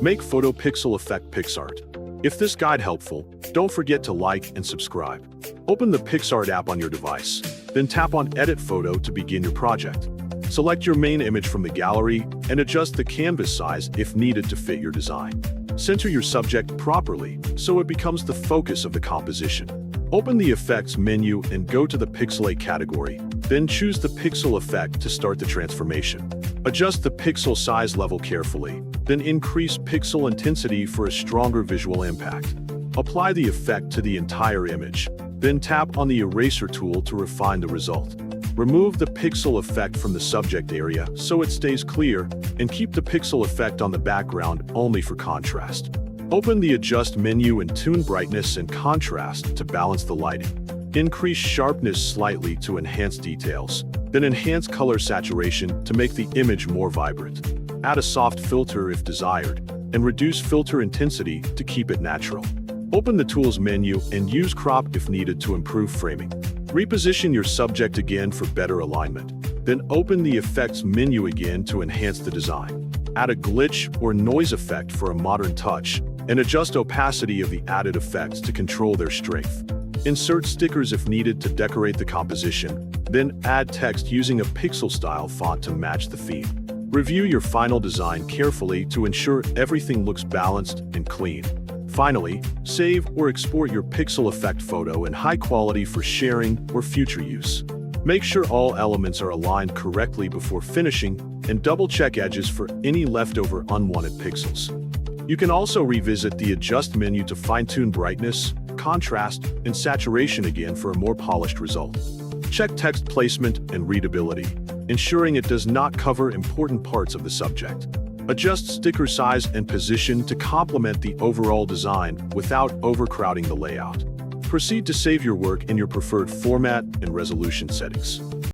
Make photo pixel effect PicsArt. If this guide helpful, don't forget to like and subscribe. Open the PicsArt app on your device, then tap on Edit Photo to begin your project. Select your main image from the gallery and adjust the canvas size if needed to fit your design. Center your subject properly so it becomes the focus of the composition. Open the Effects menu and go to the Pixelate category, then choose the pixel effect to start the transformation. Adjust the pixel size level carefully, then increase pixel intensity for a stronger visual impact. Apply the effect to the entire image, then tap on the eraser tool to refine the result. Remove the pixel effect from the subject area so it stays clear, and keep the pixel effect on the background only for contrast. Open the Adjust menu and tune brightness and contrast to balance the lighting. Increase sharpness slightly to enhance details, then enhance color saturation to make the image more vibrant. Add a soft filter if desired, and reduce filter intensity to keep it natural. Open the Tools menu and use Crop if needed to improve framing. Reposition your subject again for better alignment. Then open the Effects menu again to enhance the design. Add a glitch or noise effect for a modern touch, and adjust opacity of the added effects to control their strength. Insert stickers if needed to decorate the composition, then add text using a pixel-style font to match the theme. Review your final design carefully to ensure everything looks balanced and clean. Finally, save or export your pixel effect photo in high quality for sharing or future use. Make sure all elements are aligned correctly before finishing, and double-check edges for any leftover unwanted pixels. You can also revisit the Adjust menu to fine-tune brightness, contrast, and saturation again for a more polished result. Check text placement and readability, ensuring it does not cover important parts of the subject. Adjust sticker size and position to complement the overall design without overcrowding the layout. Proceed to save your work in your preferred format and resolution settings.